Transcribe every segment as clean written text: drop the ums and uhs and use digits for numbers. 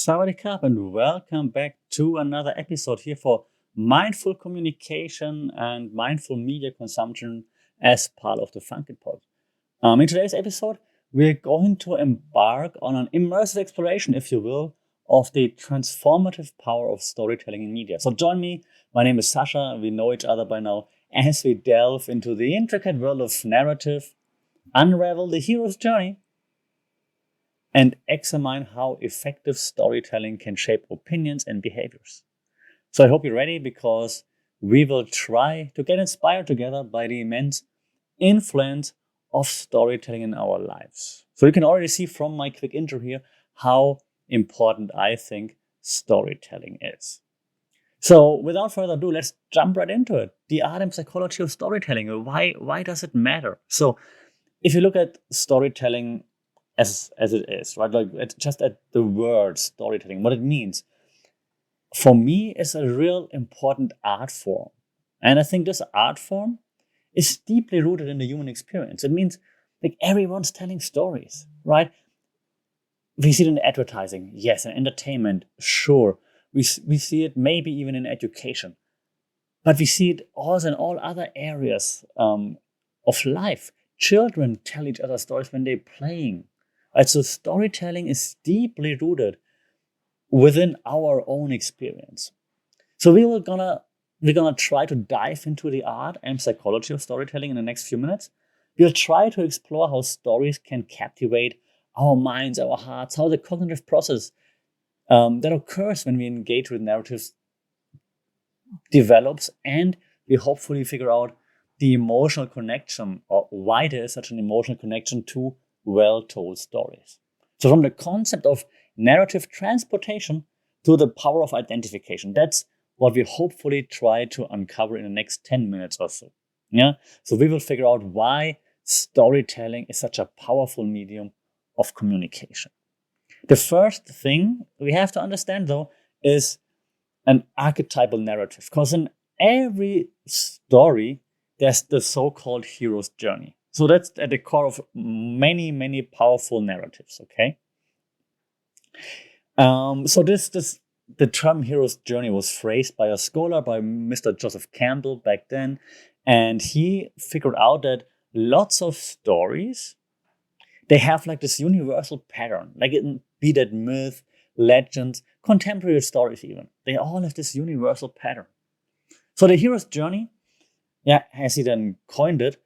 Sawadee and welcome back to another episode here for mindful communication and mindful media consumption as part of the Funky Pod. In today's episode, we're going to embark on an immersive exploration, if you will, of the transformative power of storytelling in media. So join me. My name is Sasha. We know each other by now as we delve into the intricate world of narrative, unravel the hero's journey, and examine how effective storytelling can shape opinions and behaviors. So I hope you're ready because we will try to get inspired together by the immense influence of storytelling in our lives. So you can already see from my quick intro here how important I think storytelling is. So without further ado, let's jump right into it. The art and psychology of storytelling. Why does it matter? So if you look at storytelling as it is, right? Like just at the word storytelling, what it means. For me, it's a real important art form. And I think this art form is deeply rooted in the human experience. It means like everyone's telling stories, right? We see it in advertising, yes, in entertainment, sure. We see it maybe even in education. But we see it also in all other areas of life. Children tell each other stories when they're playing. Right? So storytelling is deeply rooted within our own experience. So we're gonna try to dive into the art and psychology of storytelling in the next few minutes. We'll try to explore how stories can captivate our minds, our hearts, how the cognitive process that occurs when we engage with narratives develops, and we hopefully figure out the emotional connection or why there is such an emotional connection to well-told stories. So from the concept of narrative transportation to the power of identification, that's what we hopefully try to uncover in the next 10 minutes or so. Yeah. So we will figure out why storytelling is such a powerful medium of communication. The first thing we have to understand, though, is an archetypal narrative. Because in every story, there's the so-called hero's journey. So that's at the core of many, many powerful narratives, okay? So the term hero's journey was phrased by a scholar, by Mr. Joseph Campbell back then, and he figured out that lots of stories, they have like this universal pattern, like it be that myth, legends, contemporary stories even. They all have this universal pattern. So the hero's journey, as he then coined it,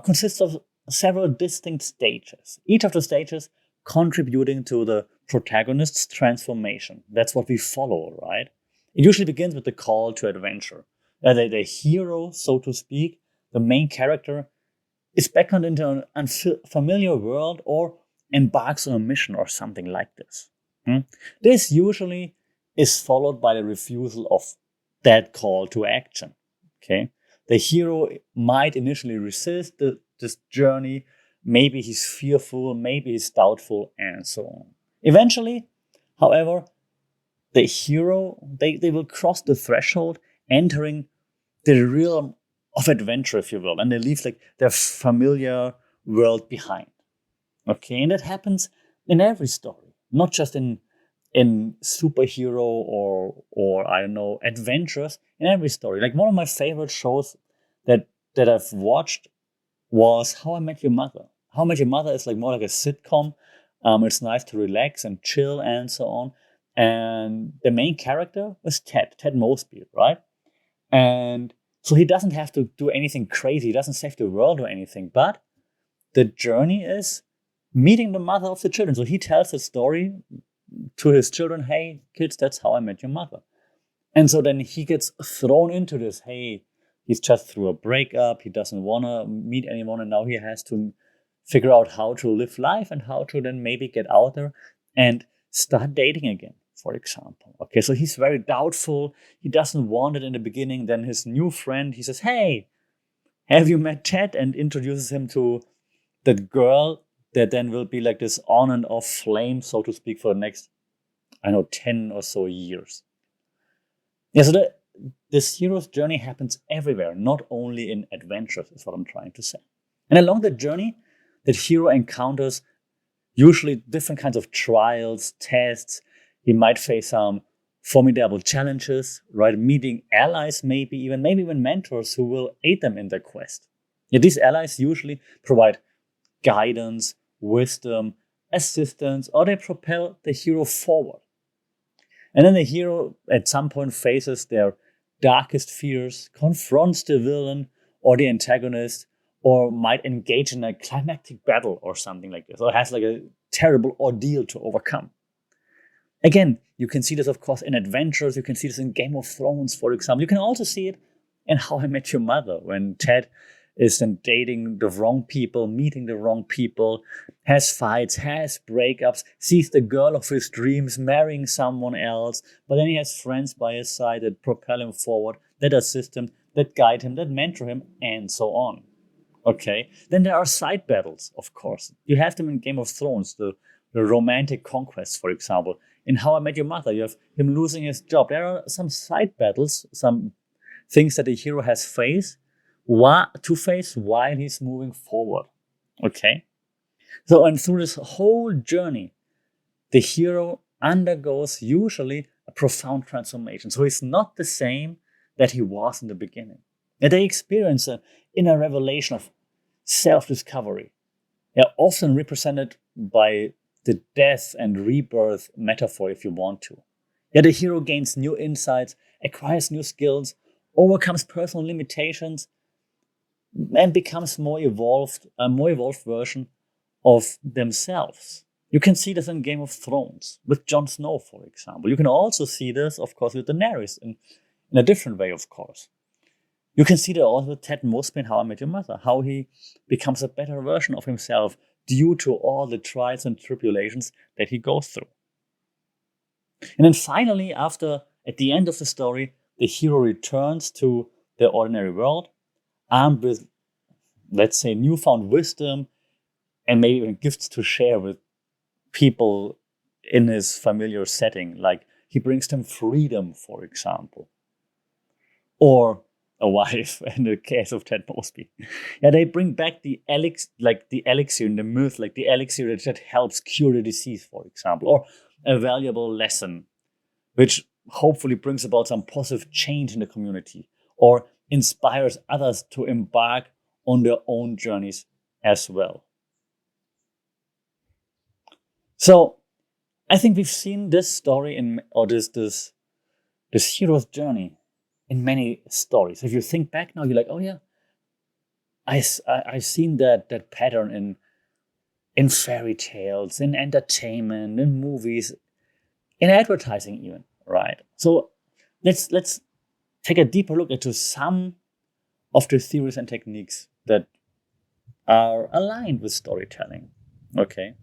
consists of several distinct stages. Each of the stages contributing to the protagonist's transformation. That's what we follow, right? It usually begins with the call to adventure. The hero, so to speak, the main character, is beckoned into an unfamiliar world or embarks on a mission or something like this. This usually is followed by the refusal of that call to action. Okay, the hero might initially resist this journey. Maybe he's fearful, maybe he's doubtful, and so on. Eventually, however, the hero, they will cross the threshold, entering the realm of adventure, if you will, and they leave like their familiar world behind. Okay, and that happens in every story, not just in superhero or I don't know, adventures, in every story. Like one of my favorite shows that I've watched was How I Met Your Mother. How I Met Your Mother is like more like a sitcom. It's nice to relax and chill and so on. And the main character was Ted Mosby, right? And so he doesn't have to do anything crazy. He doesn't save the world or anything. But the journey is meeting the mother of the children. So he tells the story to his children, hey, kids, that's how I met your mother. And so then he gets thrown into this, hey, he's just through a breakup. He doesn't want to meet anyone. And now he has to figure out how to live life and how to then maybe get out there and start dating again, for example. Okay, so he's very doubtful. He doesn't want it in the beginning. Then his new friend, he says, hey, have you met Ted? And introduces him to that girl that then will be like this on and off flame, so to speak, for the next, 10 or so years. Yeah, so this hero's journey happens everywhere, not only in adventures, is what I'm trying to say. And along the journey, that hero encounters usually different kinds of trials, tests. He might face some formidable challenges, right? Meeting allies, maybe even mentors who will aid them in their quest. Yet these allies usually provide guidance, wisdom, assistance, or they propel the hero forward. And then the hero at some point faces their darkest fears, confronts the villain or the antagonist, or might engage in a climactic battle or something like this, or has like a terrible ordeal to overcome. Again, you can see this, of course, in adventures. You can see this in Game of Thrones, for example. You can also see it in How I Met Your Mother, when Ted is then dating the wrong people, meeting the wrong people, has fights, has breakups, sees the girl of his dreams marrying someone else, but then he has friends by his side that propel him forward, that assist him, that guide him, that mentor him, and so on. Okay? Then there are side battles, of course. You have them in Game of Thrones, the romantic conquest, for example. In How I Met Your Mother, you have him losing his job. There are some side battles, some things that the hero has to face while he's moving forward. Okay? So, and through this whole journey, the hero undergoes usually a profound transformation. So he's not the same that he was in the beginning. And they experience an inner revelation of self-discovery. They're often represented by the death and rebirth metaphor, if you want to. Yet the hero gains new insights, acquires new skills, overcomes personal limitations, and becomes a more evolved version of themselves. You can see this in Game of Thrones with Jon Snow, for example. You can also see this, of course, with Daenerys in a different way, of course. You can see that also with Ted Mosby in How I Met Your Mother, how he becomes a better version of himself due to all the trials and tribulations that he goes through. And then finally, at the end of the story, the hero returns to the ordinary world, armed with, let's say, newfound wisdom and maybe even gifts to share with people in his familiar setting. Like he brings them freedom, for example, or a wife in the case of Ted Mosby. Yeah, they bring back the elixir in the myth, like the elixir that helps cure the disease, for example, or a valuable lesson, which hopefully brings about some positive change in the community, or inspires others to embark on their own journeys as well. So I think we've seen this story this hero's journey in many stories. If you think back now, you're like, oh yeah, I've seen that pattern in fairy tales, in entertainment, in movies, in advertising even, right? So let's take a deeper look into some of the theories and techniques that are aligned with storytelling. Okay.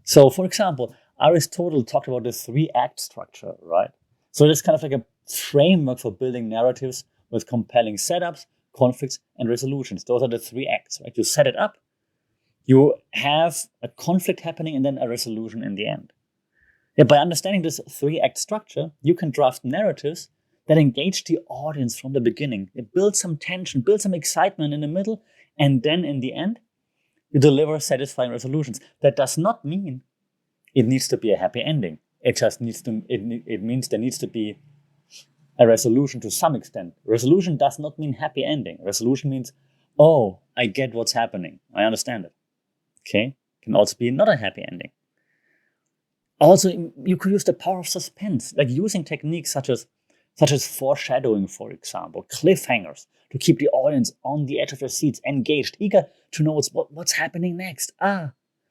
So for example, Aristotle talked about the 3-act structure, right? So it's kind of like a framework for building narratives with compelling setups, conflicts, and resolutions. Those are the 3 acts, right? You set it up, you have a conflict happening, and then a resolution in the end. Yeah, by understanding this 3-act structure, you can draft narratives that engage the audience from the beginning. It builds some tension, builds some excitement in the middle, and then in the end, you deliver satisfying resolutions. That does not mean it needs to be a happy ending. It just needs to. It means there needs to be a resolution to some extent. Resolution does not mean happy ending. Resolution means, oh, I get what's happening. I understand it. Okay, can also be not a happy ending. Also, you could use the power of suspense, like using techniques such as foreshadowing, for example, cliffhangers, to keep the audience on the edge of their seats, engaged, eager to know what's happening next.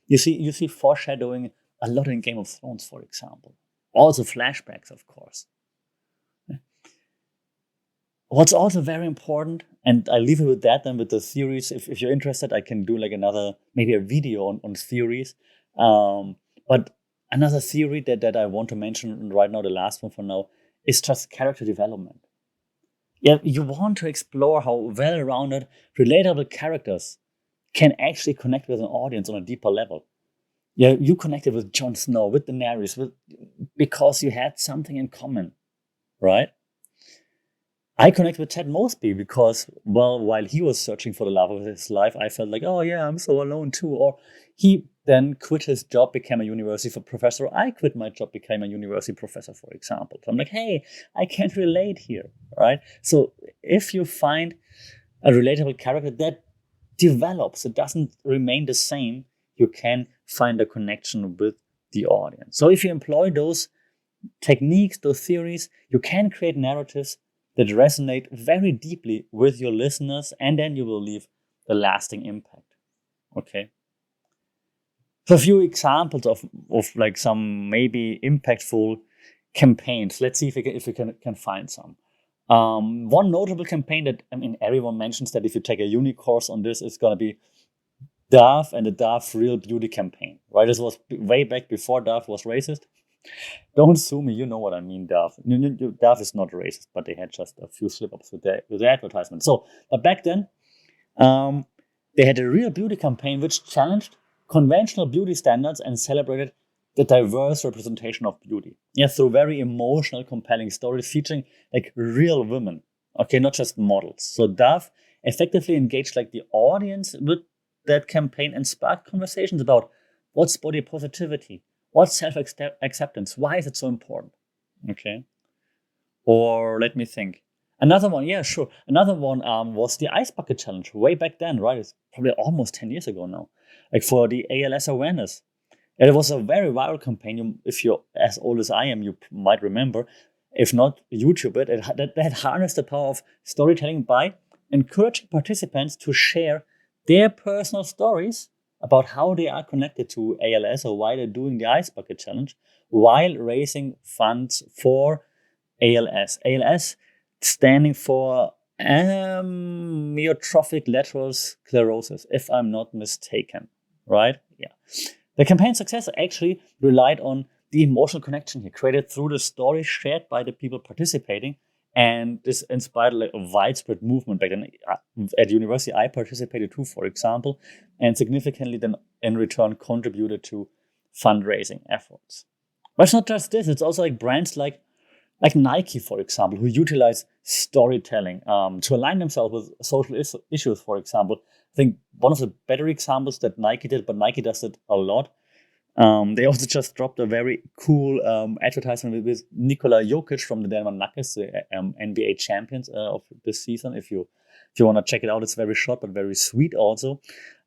You see foreshadowing a lot in Game of Thrones, for example. Also flashbacks, of course. What's also very important, and I leave it with that then with the theories. If you're interested, I can do like maybe a video on theories. But another theory that I want to mention right now, the last one for now, is just character development. Yeah, you want to explore how well-rounded, relatable characters can actually connect with an audience on a deeper level. Yeah, you connected with Jon Snow, with Daenerys, because you had something in common, right? I connect with Ted Mosby because, well, while he was searching for the love of his life, I felt like, oh yeah, I'm so alone too. Or he then quit his job, became a university professor. I quit my job, became a university professor, for example. So I'm like, hey, I can't relate here, right? So if you find a relatable character that develops, it doesn't remain the same, you can find a connection with the audience. So if you employ those techniques, those theories, you can create narratives that resonate very deeply with your listeners, and then you will leave a lasting impact. Okay. So a few examples of like some maybe impactful campaigns. Let's see if we can find some. One notable campaign that, I mean, everyone mentions that if you take a uni course on this, it's going to be Dove and the Dove Real Beauty campaign, right? This was way back before Dove was racist. Don't sue me, you know what I mean, Dove. Dove is not racist, but they had just a few slip-ups with their advertisement. So, but back then, they had a Real Beauty campaign which challenged conventional beauty standards and celebrated the diverse representation of beauty. Yeah, through very emotional, compelling stories featuring like real women. Okay, not just models. So Dove effectively engaged like the audience with that campaign and sparked conversations about what's body positivity, what's self-acceptance, why is it so important? Okay. Or let me think. Another one, yeah, sure. Another one was the Ice Bucket Challenge way back then, right? It's probably almost 10 years ago now. Like for the ALS awareness. And it was a very viral campaign. If you're as old as I am, you might remember. If not, YouTube it. That harnessed the power of storytelling by encouraging participants to share their personal stories about how they are connected to ALS or why they're doing the Ice Bucket Challenge while raising funds for ALS. ALS standing for amyotrophic lateral sclerosis, if I'm not mistaken, right? Yeah. The campaign's success actually relied on the emotional connection here created through the stories shared by the people participating. And this inspired like a widespread movement back then. At university, I participated too, for example, and significantly then in return contributed to fundraising efforts. But it's not just this, it's also like brands like Nike, for example, who utilize storytelling to align themselves with social issues, for example. I think one of the better examples that Nike did, but Nike does it a lot. They also just dropped a very cool advertisement with Nikola Jokic from the Denver Nuggets, the NBA champions of this season. If you want to check it out, it's very short but very sweet also.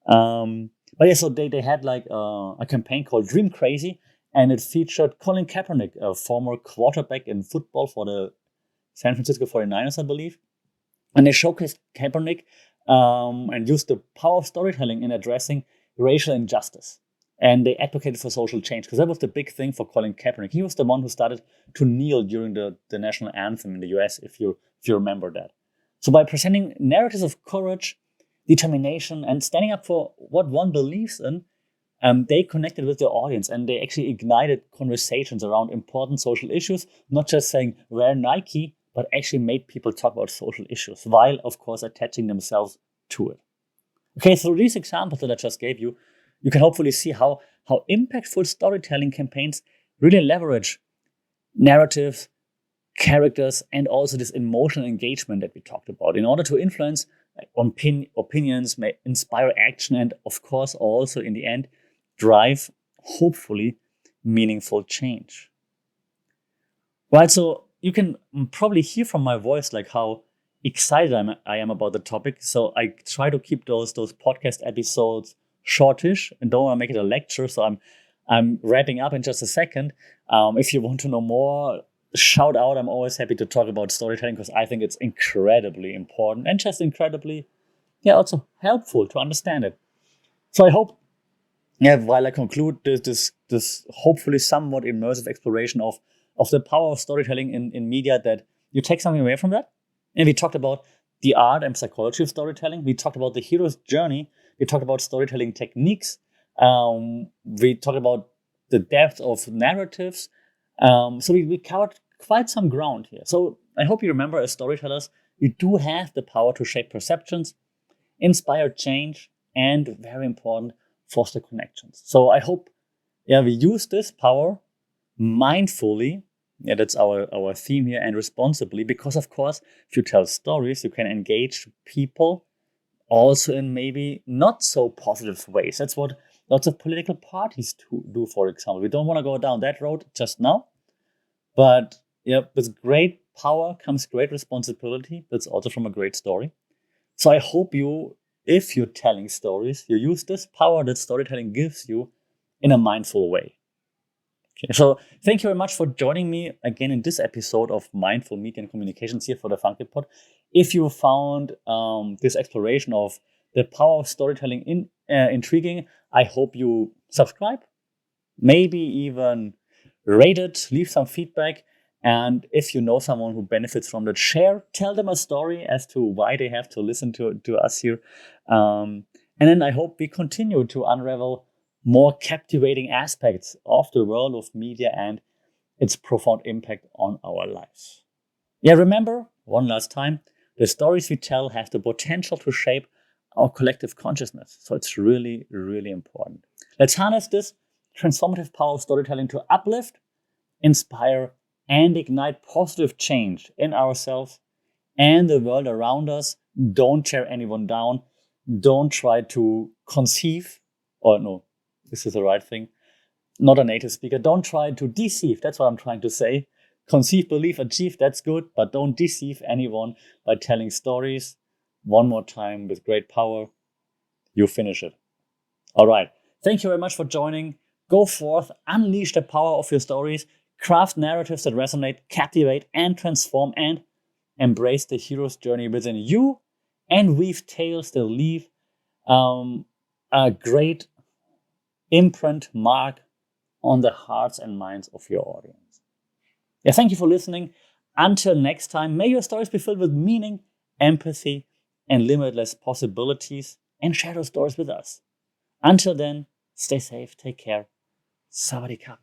But yeah, so they had like a campaign called Dream Crazy, and it featured Colin Kaepernick, a former quarterback in football for the San Francisco 49ers, I believe. And they showcased Kaepernick and used the power of storytelling in addressing racial injustice. And they advocated for social change, because that was the big thing for Colin Kaepernick. He was the one who started to kneel during the national anthem in the US, if you remember that. So by presenting narratives of courage, determination, and standing up for what one believes in, they connected with their audience, and they actually ignited conversations around important social issues, not just saying wear Nike, but actually made people talk about social issues, while of course attaching themselves to it. Okay, so these examples that I just gave you, you can hopefully see how impactful storytelling campaigns really leverage narratives, characters, and also this emotional engagement that we talked about in order to influence opinions, may inspire action, and of course also in the end drive, hopefully, meaningful change. Right, so you can probably hear from my voice like how excited I am about the topic. So I try to keep those podcast episodes shortish and don't want to make it a lecture. So I'm wrapping up in just a second. If you want to know more, shout out. I'm always happy to talk about storytelling because I think it's incredibly important and just incredibly, also helpful to understand it. So I hope, while I conclude this hopefully somewhat immersive exploration of the power of storytelling in media, that you take something away from that. And we talked about the art and psychology of storytelling. We talked about the hero's journey. We talked about storytelling techniques. We talked about the depth of narratives. So we covered quite some ground here. So I hope you remember, as storytellers, you do have the power to shape perceptions, inspire change, and, very important, foster connections. So I hope, we use this power mindfully. That's our theme here, and responsibly, because of course, if you tell stories, you can engage people also in maybe not so positive ways. That's what lots of political parties do, for example. We don't want to go down that road just now, but yeah, with great power comes great responsibility. That's also from a great story. So I hope you, if you're telling stories, you use this power that storytelling gives you in a mindful way. Okay, so thank you very much for joining me again in this episode of Mindful Media and Communications here for the Funky Pod. If you found this exploration of the power of storytelling intriguing, I hope you subscribe, maybe even rate it, leave some feedback. And if you know someone who benefits from that, tell them a story as to why they have to listen to us here. And then I hope we continue to unravel more captivating aspects of the world of media and its profound impact on our lives. Yeah, remember, one last time, the stories we tell have the potential to shape our collective consciousness. So it's really, really important. Let's harness this transformative power of storytelling to uplift, inspire, and ignite positive change in ourselves and the world around us. Don't tear anyone down. Don't try to conceive, or no, this is the right thing. Not a native speaker. Don't try to deceive. That's what I'm trying to say. Conceive, believe, achieve. That's good, but don't deceive anyone by telling stories. One more time with great power. You finish it. All right. Thank you very much for joining. Go forth, unleash the power of your stories, craft narratives that resonate, captivate, and transform, and embrace the hero's journey within you, and weave tales that leave a great imprint mark on the hearts and minds of your audience. Yeah, thank you for listening. Until next time, may your stories be filled with meaning, empathy, and limitless possibilities, and share those stories with us. Until then, stay safe, take care. Sawadee Ka.